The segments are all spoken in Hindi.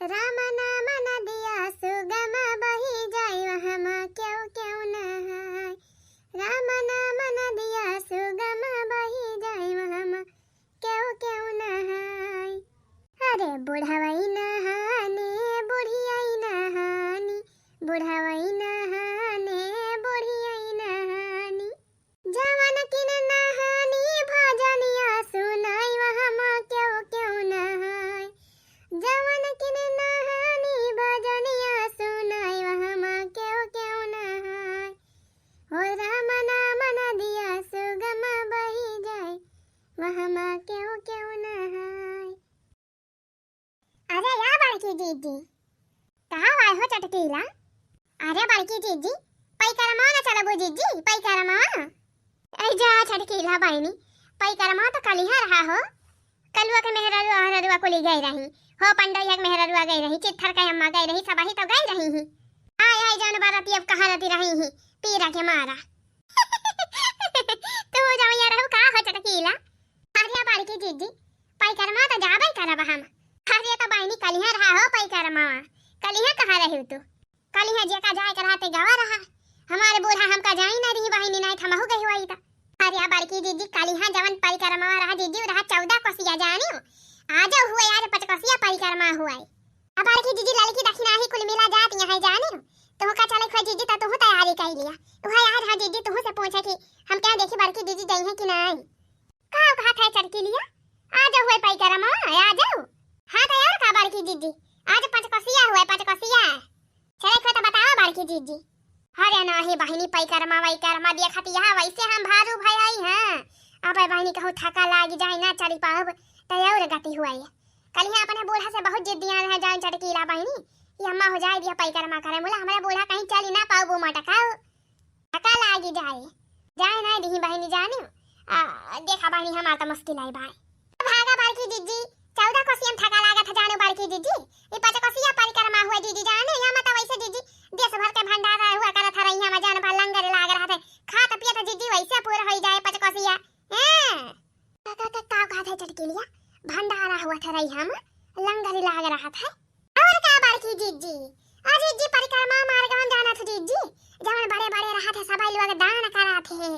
राम नाम नदिया सुगम बही जाय वहमा क्यों क्यों नहाय। राम नाम नदिया सुगम बही जाय वहमा क्यों क्यों नहाय। अरे बुढ़ावई नहाने बुढ़ियाई नहानी, बुढ़ावई नहाने बुढ़ियाई नहानी। जवन किन नहानी भजनिया सुनाई वहमा क्यों क्यों नहाय। जवन किन नहानी भजनिया सुनाई वहमा क्यों क्यों नहाय। हो राम नाम नदिया सुगम बही जाय वहमा क्यों क्यों नहाय। अरे या बड़की दीदी कहाँ आए हो चटकीला। अरे बड़की दीदी पैकरमा न चलबो दीदी पैकरमा। जा चटकीला बहनी पैकरमा तो कलिहा रहा हो। कलुआ के मेहररुआ को ले गई रही हो, पंडैया के मेहररुआ गई रही, चित्थर के अम्मा गई रही, सबही तो गई रही ही। आय आय जान बाराती अब कहाँ रहती रही ही पीरा के मारा। तू जाइया रहो का हो चटकीला। अरे बड़की दीदी पैकरमा तो जाबे करब हम। अरे तो बहनी कलिहा रहा हो पैकरमा, कलिहा कहाँ रही तू। कलिहा जे का जाए कराते गवा रहा, हमारे बूढ़ा हमका जाई ना रही बहनी नहीं थमहु गई हुई था। अरे बड़की दीदी कलिहा जवन परिक्रमा रहा दीदी रहा 14 कोसिया जानियो आज हुए आज 5 कोसिया परिक्रमा हुआ। अब बड़की दीदी लड़की दक्षिणा ही कुल मिला जाती है जानियो तो का चले खो दीदी तो तू तैयारी कर लिया। वह याद है दीदी तू से पूछा कि हम क्या देखी बड़की दीदी गई है कि नहीं। का कहा था चरकी लिया आ जाओ हुए परिक्रमा आ जाओ। हां तैयार का बड़की दीदी आज 5 कोसिया हुआ 5 कोसिया चले खो तो बताओ बड़की दीदी। अरे नहीं बहनी पैकरमा वैकरमा देखती है वैसे हम भारू भई हैं। अब बहनी कहूँ थका लागी जाए ना चली पाब तैयार गति हुआ है। कल ही अपने बूढ़ा से बहुत जिद्दियां है जान चटकीला बहनी कि अम्मा हो जाए दिया पैकरमा करे बोला हमारा बूढ़ा कहीं चली ना पाओ वो मटकाओ थका लागी जाए जाए ना दी बहनी जानी। देखा बहनी हमारा तो मुश्किल है भाई। भागा बड़की दीदी 14 कोसियन थका लागा था जानो बड़की दीदी ये 5 कोसिया परिक्रमा हुआ दीदी जाने या मत वैसे दीदी देश भर के भंडारा हुआ करत रही है जान भर लंगर लाग रहा था खात पियत दीदी वैसे पूरा हो जाए 5 कोसिया। का था चटकीलिया भंडारा हुआ था रही हम लंगर लाग रहा था। और का बड़की दीदी आज दीदी परिक्रमा मार्ग में जाना था दीदी जवन बड़े बड़े रहा थे सभी लोग दान करा थे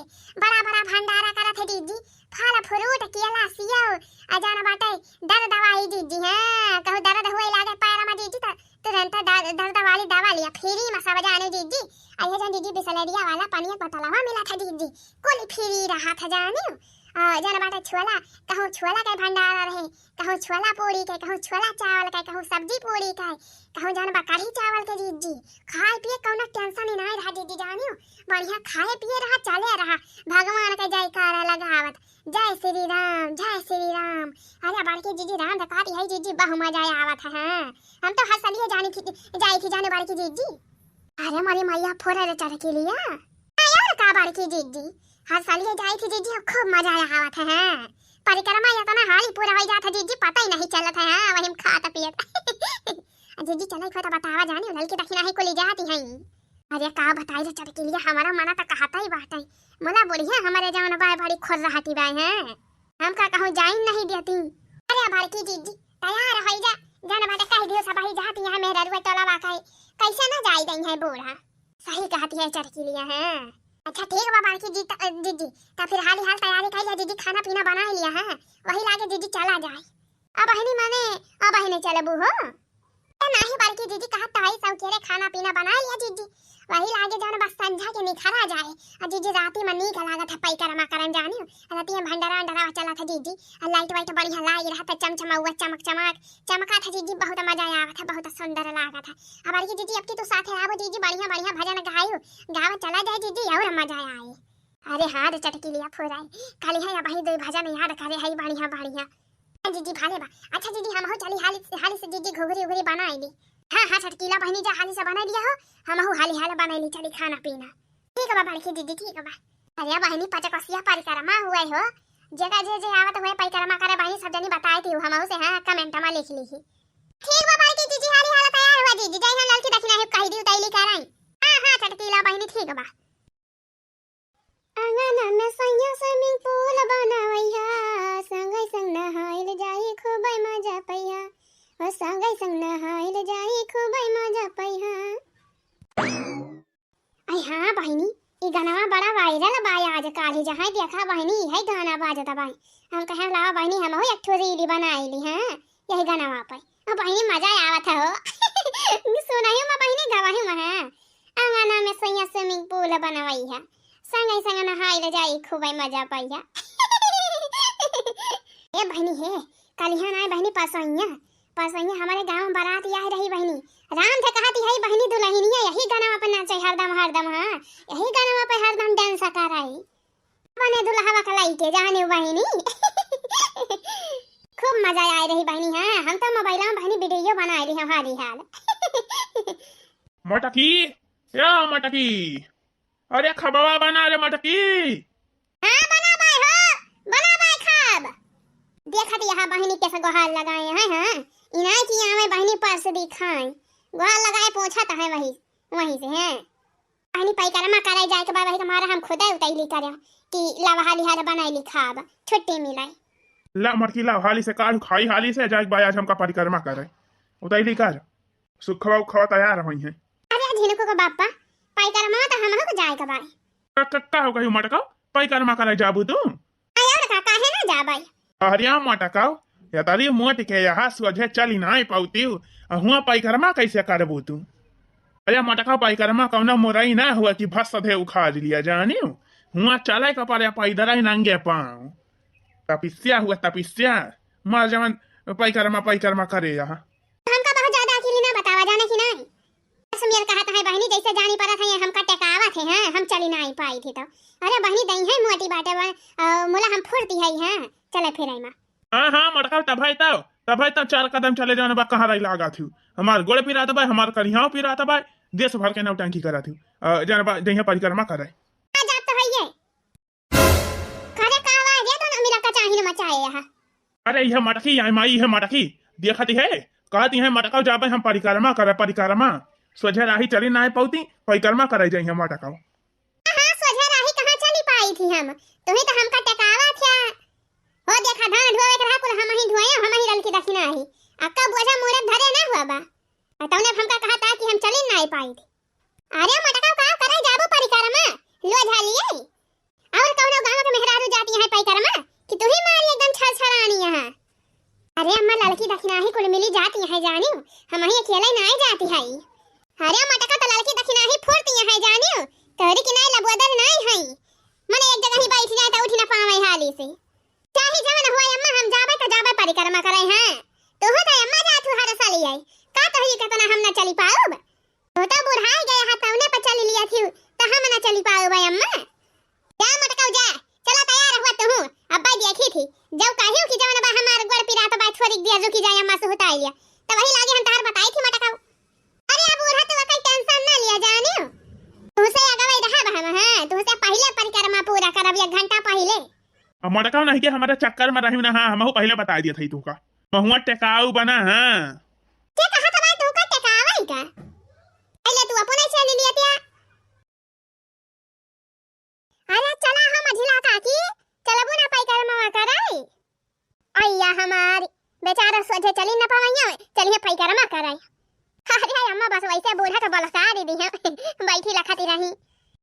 बड़ा बड़ा भंडारा करा थे दीदी फल फ्रूट केला सेव अजान बाटे दर्द दवाई दीदी। हां कहू दर्द हुए लागे पैर में दीदी तो तुरंत दर्द वाली दवा लिया फ्री में सब जाने दीदी। आइए जान दीदी बिसलेरिया वाला पानी एक बोतलवा मिला था दीदी कुल फ्री रहा था जाने। जान बाटे छोला कहूँ छोला के भंडारा रहे कहूँ छोला पूरी के कहूँ छोला चावल के कहूँ सब्जी पूरी के कहूँ जान बा कढ़ी चावल के दीदी खाए पिए कौनो टेंशन नहीं रहा दीदी जानियो बढ़िया खाए पिए रहा चले रहा भगवान के जयकारा लगावत जय श्री राम जय श्री राम। अरे बड़की दीदी राम दकाती है दीदी बहु मजा आवत है। हम तो हर सलिए जाने की जाई थी जाने बड़की दीदी। अरे मारी मैया फोरे चढ़ के लिया यार का बड़की दीदी हर सलिए जाई थी दीदी खूब मजा आवत है। परिक्रमा या तो ना हाली पूरा हो जाता दीदी पता ही नहीं चलत है वही खाता पियत। दीदी चले खो तो बतावा जाने लड़की दक्षिणा ही को ले जाती है। अरे का बताई रे चढ़ के लिया हमारा मना तो कहता ही बात है मोला बढ़िया हमारे जवन बाय बड़ी खोर रहती बाय है हम का कहूं जाइन नहीं देती। अरे बड़की दीदी तैयार हो जा जान बाटे कह दियो सब ही जाती है मेरा रुआ टोला वाकाई कैसे ना जाई गई है बूढ़ा सही कहती है चढ़ के लिया है। अच्छा ठीक बा बड़की दीदी तो फिर हाल तैयारी कर लिया दीदी खाना पीना बना लिया है वही लागे दीदी चला जाए। अब बहनी माने अब बहनी चलबू हो नहीं बड़की दीदी कहत तो है सब केरे खाना पीना बना लिया दीदी वही लागे जान बस संझा के निखरा जाए। और दीदी राती में नीक लागत है पैकरमा करन जानी राती में भंडारा अंडरा चला था दीदी और लाइट वाइट बढ़िया लाई रहा था चमचमावा चमक चमक चमका था दीदी बहुत मजा आया था बहुत सुंदर लगा था। अब बड़की दीदी अब की तू साथे आवो दीदी बढ़िया बढ़िया भजन गायो गावा चला जाए दीदी और मजा आए। अरे हाथ चटकी लिया फोराई खाली है भाई दो भजन याद करे है बढ़िया बढ़िया दीदी भाले बा। अच्छा दीदी हम हो चली हाली से दीदी घुघरी उघरी बनाई ली। हाँ हाँ चटकीला बहनी जा हाली से बना दिया हो हम हो हाली बनाई ली चली खाना पीना ठीक है बड़की दीदी ठीक है। अरे बहनी 5 कोसिया परिक्रमा हुए हो जगह जे आवत हुए परिक्रमा करे बहनी सब जनी बताई थी हम से। हाँ कमेंट में लिख ली ठीक बा बड़की दीदी हाली तैयार हुआ दीदी जय लड़की दक्षिणा है कह दी उतैली कराई। हाँ हाँ चटकीला बहनी ठीक बा। आंगन में सैया स्विमिंग पूल बनावैया संगै संग नहाइल जाई खूब मजा पैया ओ संगई संग नहाइल जाई खूब मजा पैहा। आई हाँ बहिनी, ये गाना बड़ा वायरल बा आजकल ही, जहाँ देखा बहिनी यही गाना बाजता बा। हम कहे लावा बहिनी हम हो एक ठो रील बनाईली हैं यही गाना पे। और बहिनी मजा आवत हो सुनाई मैं बहिनी गवाही में है अंगना में सैया स्विमिंग पूल बनवाई है संगे संग नहाइल जाई खूब मजा पैया। ए बहिनी हे कल यहाँ आए बहिनी पसैया हमारे गांव में बारात आई रही बहिनी। राम से कहती है बहिनी दुल्हनिया यही गाना पे नाचे हरदम हरदम। हाँ यही गाना पे हरदम डांस कर रही बने दुल्हा कलाई के जाने बहिनी। खूब मजा आई रही बहिनी। हाँ हम तो मोबाइल में बहिनी वीडियो बना रही हमारी हाल। मटकी या मटकी, अरे खबवा बना रे मटकी। हाँ बना बाय खाब। देखत यहाँ बहिनी कैसे गोहाल लगाए हैं। हाँ इनाय की आवे बहिनी पर्स दिखाए गोहाल लगाए पोछत है वही से हैं बहिनी पैकरमा करे जाए के बाद हमारा हम खुद उतैली करे कि लवहाली हाल बनाई खाब छुट्टी मिलाई। ला मटकी ला हाली से काल खाई हाली से जाए बाय आज हमका परिक्रमा करे उतैली कर सुखवा उखवा तैयार होई है। अरे झिनको का बापा पैकरमा तो हम हो जाए के बाय कक्का हो गई मटका परिक्रमा करे जाबू तू आयो का काहे ना जा बाय। हरिया मटका या तारी मोट के यहाँ सोझे चली ना पाउती हुआ परिक्रमा कैसे करबू तू। अरे मटका परिक्रमा कौना मोरई ना हुआ कि भस सधे उखाड़ लिया जानी हुआ चले का पर पैदल ही नंगे पाँव तपस्या हुआ तपस्या मर जवन परिक्रमा करे यहाँ। हमका बहुत ज्यादा अकेली ना बतावा जाने की नहीं सुमियर कहता है बहनी जैसे जानी पड़ा था ये हमका टकावा थे। हैं हम चली ना पाई थी तो अरे बहनी दई है मोटी बाटे मोला हम फुर्ती है। हां चले फिर आई मां। हाँ हाँ मटका तब तो 4 कदम चले जाने बा कहाँ रही लागा थी हमार गोड़ पिरात बा हमार करियाओ पिरात बा देश भर के नौटंकी करा थी जाने बा जहिया परिक्रमा करे आ जात तो है ये करे का आवाज है तो मिला का चाहिए मचाए यहां। अरे यह मटकी आई माई है मटकी देखती है कहती है मटका जाबे हम परिक्रमा सोझे राही चली ना पौती परिक्रमा करे जाइए मटका। हां सोझे राही कहां चली पाई थी हम तुम्हें तो हमका टकावा था हो देखा धान ढोवे के रहा कुल हम ही धोया हम ही रल की दक्षिणा ही अक्का बोझा मोरे धरे ना हुआ बा तौने हमका कहा था कि हम चली ना पाई थी। अरे मटका का करे जाबो परिक्रमा लो झालिए और कौनो गांव के मेहरारू जाती है परिक्रमा कि तू ही मारी एकदम छछरानी यहां। अरे अम्मा लड़की दक्षिणा ही कुल मिली जाती है जानी हम ही अकेले ना जाती है। अरे मटका तो लड़की दक्षिणा ही फुर्ती है जानी तोरी की नहीं लबोदर नहीं है मने एक जगह ही बैठ जाए तो उठ ना पावे हाली से चाहे जवन हुआ अम्मा हम जाबे परिक्रमा करे। हैं तो हो तो अम्मा जा तू हर साल आई का तो ही कतना हम ना चली पाओ तो बुढ़ाई गए हाथ तौने पर चली लिया थी तो हम ना चली पाओ भाई अम्मा। जा मटका जा चला तैयार हुआ तू अब्बा देखी थी जब कहियो कि जवन बा हमार गोड़ पिरा तो बात छोड़ दिया रुकी जाए अम्मा से होता लिया तो वही लागे हम तार बताई थी मटका। अरे अब बूढ़ा तो कोई टेंशन ना लिया जानियो तुसे अगवई रहा बा हम। हां तुसे पहले परिक्रमा पूरा करब 1 घंटा पहले मटका नहीं के हमारे चक्कर में रही ना। हाँ हम पहले बता दिया था तू का महुआ टेकाऊ बना। हाँ के कहा था भाई तू का टेकावा का पहले तू अपने चली लिया त्या। अरे चला हम झिला काकी चलबू ना परिक्रमा कराई अय्या हमारी बेचारा सोझे चली न पावैया चलिए परिक्रमा कराई। अरे अम्मा बस वैसे बूढ़ा तो बलसा दी है बैठी लखती रही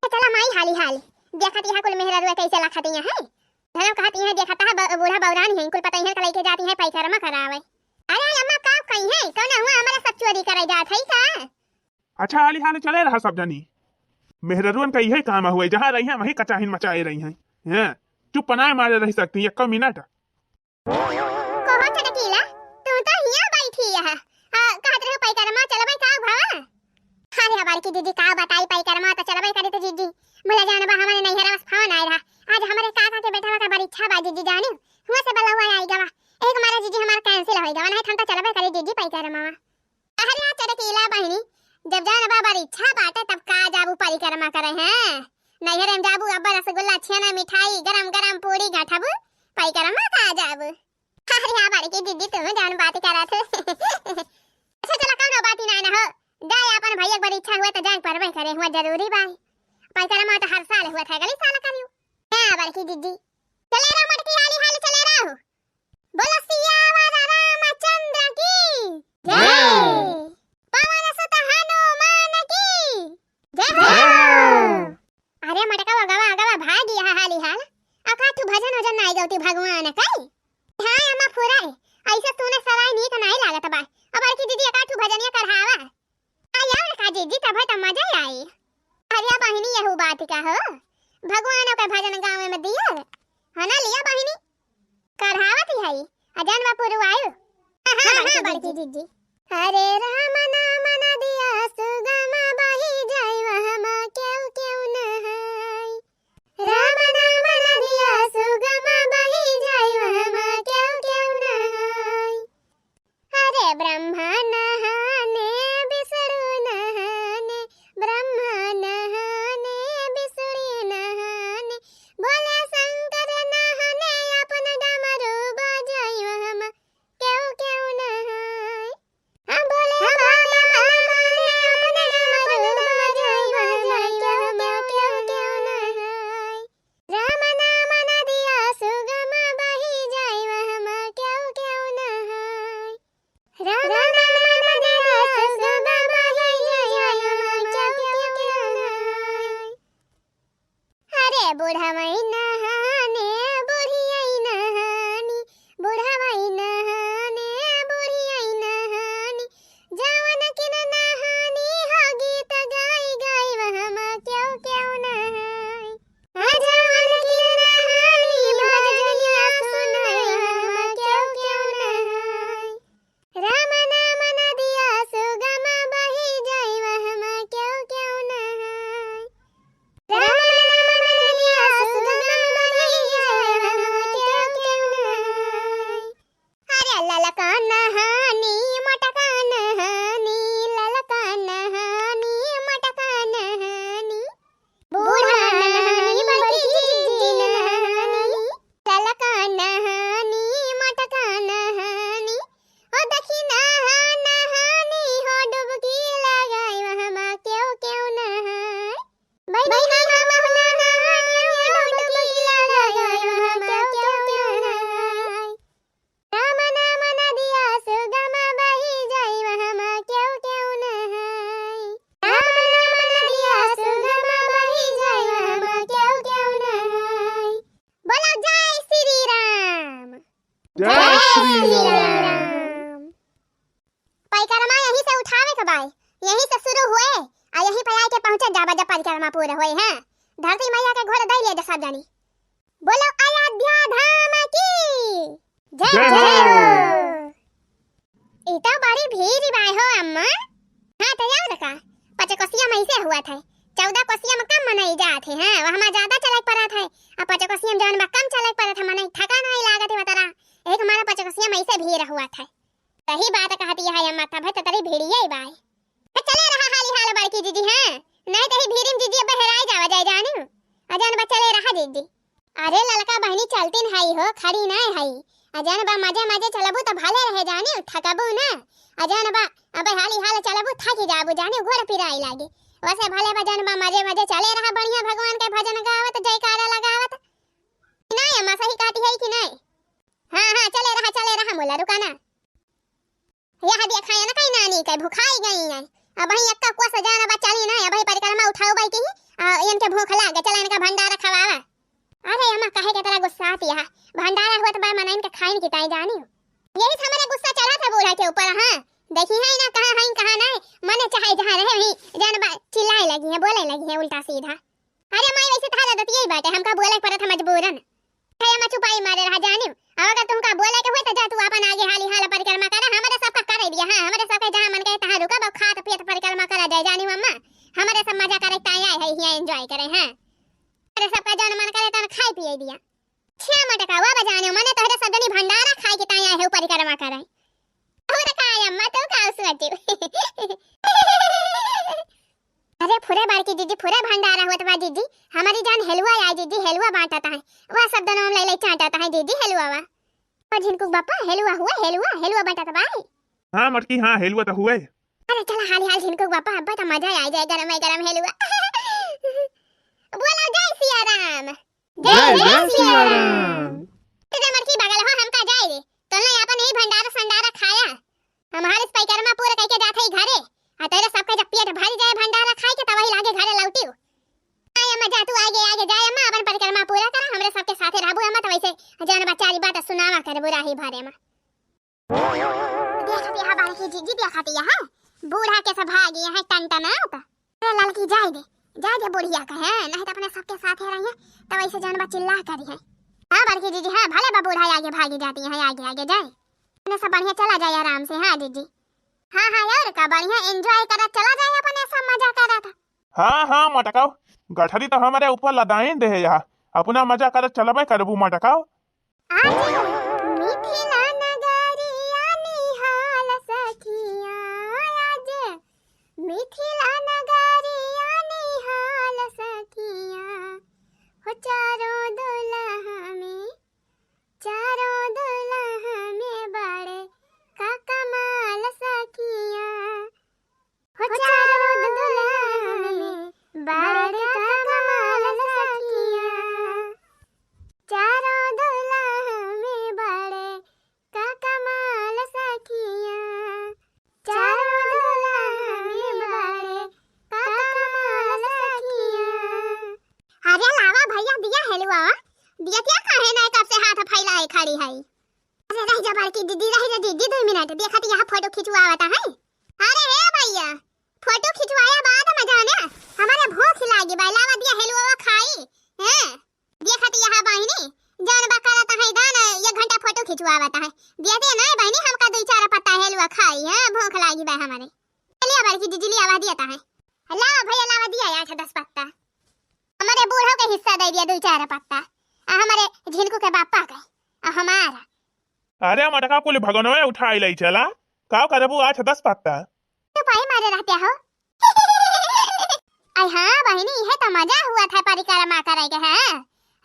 चला माई हाली देखती है कुल मेहरा कैसे लखती है धर्म कहती है देखता है बूढ़ा बौरानी है कुल पता है लेके जाती है परिक्रमा करावे। अरे अम्मा का कहीं है कौन हुआ हमारा सब चोरी करे जात है का। अच्छा हाली हाली चले रहा सब जनी मेहररुअन का यही काम हुए जहाँ रही है वही कचाहिन मचाए रही हैं चुप पनाए मारे रह सकती है 1 मिनट। कहो चटकीला तू तो हिया बैठी है कहत रहे परिक्रमा चलबे का भवा। अरे हमारी की दीदी का बताई परिक्रमा तो चलबे करे तो जीजी बोला जाने बा हमारे नहीं हरस फोन आए रहा आज हमारे काका के बेटा का बड़ी इच्छा बा जीजी जाने हुआ से बलवा आई गवा एक मारा जीजी हमारा कैंसिल हो गवा नहीं हम तो चलबे करे जीजी परिक्रमा। अरे आ चटकीला बहिनी जब जाने बा बड़ी इच्छा बाटे तब का जाबू परिक्रमा करे हैं नहीं हम जाबू अब्बा रसगुल्ला छेना मिठाई गरम गरम पूरी गाठबू परिक्रमा का जाबू। अरे हमारी की दीदी तुम जान बात करा थे अच्छा चला कौन बात ही ना हो जाए अपन भैया बड़ी इच्छा हुआ तो जाए परबे करे हुआ जरूरी बा परिक्रमा तो हर साल हुआ था गली साल करियो हां बड़की दीदी चले रहो मटकी हाली हाली चले रहो बोलो सियावर रामचंद्र की। खाती का हो भगवान का भजन गाँव में दिया है ना लिया बहिनी करहावत ही अजन बापुर आयो हां बड़की जीजी हरे राम नाम न दिया सुगम बही जाय वहम क्यों क्यों न है राम नाम न दिया सुगम बही जाय वहम क्यों क्यों न है हरे ब्रह्मा नहाने विष्णु नहाने ब्रह्मा नहाने विष्णु नहाने बोले शंकर नहाने अपन डमरू बजाय वहम क्यों क्यों न है हम बोले भोले नहाने अपन डमरू बजाय वहम क्यों क्यों न है राम नाम न दिया सुगम बही जाय वहम क्यों क्यों न है राम नाम न दिया सुगम बही जाय वहम क्यों क्यों न है अरे बूढ़ा मई नहाने बूढ़ी आई नहानी बूढ़ा मई नहाने बूढ़ी आई नहानी जवन किन नहानी हो गीत गाई गाई वहम क्यों क्यों न है जवन किन नहानी भजनिया सुनाई वहम क्यों क्यों न है राम नाम न दिया सुगम बही जाय वहम क्यों क्यों न है राम नाम न दिया सुगम बही जाय वहम क्यों क्यों न है अरे ललका नहानी मटका नहानी ललका नहानी मटका नहानी बूढ़ा नहानी बड़की जीजी नहानी ललका नहानी मटका नहानी ओ देखी नहानी हो डुबकी लगाई वहम क्यों क्यों न है भाई हम नहानी हो डुबकी लगाई वहम क्यों क्यों न है राम नाम न दिया सुगम बही जाय वहम क्यों क्यों न है राम नाम न दिया सुगम बही जाय वहम क्यों क्यों न है बोलो जय श्री राम जय श्री राम। परिक्रमा यहीं से उठावे के भाई यहीं से शुरू हुए और यहीं पे आके पहुंचे जाबा जब परिक्रमा पूरे होए हैं धरती मैया के घोड़े दई ले सब जानी बोलो अयोध्या धाम की जय जय जय हो। हो इतना बड़ी भीड़ बाय हो अम्मा हां तो याद रखा 5 कोसिया में ऐसे हुआ था 14 कोसिया में कम मनाई जात है हां वहां में ज्यादा चले पड़ा था और 5 कोसिया में जौन में कम चले पड़ा था मने थका नहीं लागत है बतरा एक हमारा 5 कोसिया में ऐसे भीड़ हुआ था सही बात कहती है अम्मा तब तो तरी भीड़िए ही बाय चले रहा हाली हाल बड़की दीदी हां नहीं तरी भीड़िम दीदी बहराई जावा जाए जानी अजन बचले रहा दीदी अरे ललका बहनी चलती नहीं हो खड़ी नहीं है अजन बा मजे मजे चलबू तो भले रहे जानी थकबू ना अजन बा अब हाली हाल चलबू थकी जाबू जानी घोड़ पिराई लागी वैसे भले भजन बा मजे मजे चले रहा बढ़िया भगवान के भजन गावत जयकारा लगावत नहीं अम्मा सही कहती है कि नहीं हां चले रहा मोला रुका ना यह दिया खाया ना कहीं नानी के भूखाई गई है अब ही अक्का को सजाना बा चली ना अब परिक्रमा उठाओ बाई की इनके भूख लागे चला इनका भंडारा खवावा अरे अम्मा काहे के तरह गुस्सा आती है भंडारा हुआ तो बा मनाइन के खाइन की ताई जानी यही था मेरे गुस्सा चढ़ा था बूढ़ा के ऊपर हां देखी है ना कहां है कहां नहीं मने चाहे जहां रहे वहीं जान बा चिल्लाए लगी है बोले लगी है उल्टा सीधा अरे माई वैसे तो हालत यही बात है हमका बोले पड़ा था मजबूरन है अम्मा चुपाई मारे रहा जानी अगर तुमका बोले के हुए तो जा तू अपन आगे हाली हाल परिक्रमा कर हमारे सबका कर दिया हां हमारे सबके जहां मन के तहां रुका बा खात पियत परिक्रमा करा जाए जानी अम्मा हमारे सब मजा करे ताई आए है यहां एंजॉय करे हां अरे सबका जन मन करे तन खाई पिए दिया 6 मटका हुआ बजाने मने तोहरे सब जनी भंडारा खाए के ताई आए है परिक्रमा करे और काय अम्मा तो का सोची अरे फुरे बार की दीदी फुरे भंडारा होत बा दीदी हमारी जान हलवा आई दीदी हलवा बांटता है वह सब दोनों ले ले चाटता है दीदी हलवा वा और जिनको बापा हलवा हुआ हलवा बांटता भाई हाँ मटकी हाँ हेलुआ तो हुए अरे चला हाल हाल जिनको बापा अब्बा तो मजा आ जाए गरम हलवा बोलो जय सिया राम जय सिया राम। तेरे मरकी बगल हो हमका जाए रे तो नहीं अपन ही भंडारा संडारा खाया हमारे परिक्रमा पूरा करके जाते ही घरे आ तेरे सबके जब पेट भर जाए भंडारा खाए के तब वही लागे घरे लौटियो आय अम्मा जा तू आगे आगे जाए अम्मा अपन परिक्रमा पूरा कर हमरे सबके साथे रहबू अम्मा तो वैसे जन बच्चारी बात सुनावा कर बुरा ही भरे में देखती है बाल की जीजी देखती है बूढ़ा के सब भागी है टनटनात लड़की जाए दे जा जा बुढ़िया का है, नहीं तो अपने सबके साथ है रही है तो वैसे जानबा चिल्ला करी है। हाँ बड़की जीजी, हाँ भले बा बूढ़ा आगे भागी जाती है, आगे आगे जाए अपने सब बढ़िया चला जाए आराम से। हाँ जीजी, हाँ हाँ यार का बढ़िया एंजॉय करा चला जाए अपने सब मजा करा था। हाँ हाँ मटकाओ, गठरी तो हमारे ऊपर लदाएं दे है यहाँ, अपना मजा कर चलबे करबू मटकाओ। आज मिथिला नगरिया निहाल सखिया, आज मिथिला नगरिया निहाल सखिया, हो चारों दुल्हा में बड़े का कमाल सखिया, हो चारों दुल्हा में बड़े का कमाल सखिया, चारों दुल्हा में बड़े का कमाल सखिया, चारों दुल्हा में बड़े का कमाल सखिया। अरे लावा भैया दिया हेलुआ, दिया क्या करे ना कब से हाथ फैलाए खड़ी है। अरे रह जा बड़की दीदी, रह जा दीदी 2 मिनट, देखा तो यहाँ फोटो खिंचवाता है। अरे हे भैया फोटो खिंचवाया बाद में जाने हमारे भूख लागी भाई, लावा दिया हेलुआ खाई हैं। देखा तो यहाँ बहनी जान बकराता है दान 1 घंटा फोटो खिंचवाता है, देते नहीं बहनी हमका 2-4 पत्ता हेलुआ खाई है, भूख लागी भाई हमारे। लिया बड़की दीदी लिया आवा दिया है, लावा भैया लावा दिया 8-10 पत्ता, हमारे बूढ़ों के हिस्सा दे दिया 2-4 पत्ता, हमारे झिलकू के बापा के हमारा। अरे मटका कुल भगनवे उठाई ले चला, का करबू 8-10 पत्ता तो भाई मारे रहते हो। आई हाँ बहनी है तो मजा हुआ था परिक्रमा करे के है,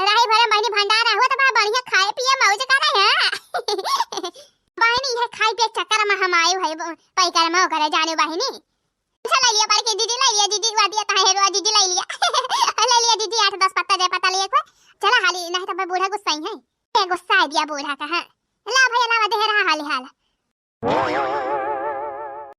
राही भरे बहनी भंडारा हुआ तो बड़ा बढ़िया खाए पिए मौज करे है। बहनी है खाई पिए चक्कर में हम आए है परिक्रमा करे जाने बहनी। चल लिया पर के दीदी ले लिया, दीदी वा दिया था हेरवा दीदी ले लिया। ले लिया दीदी 8-10 पत्ता जय पत्ता लिए को चला हाली, नहीं तो बूढ़ा गुस्सा ही है, गुस्सा है दिया बूढ़ा का है। ला भैया लावा दे रहा हाली हाल।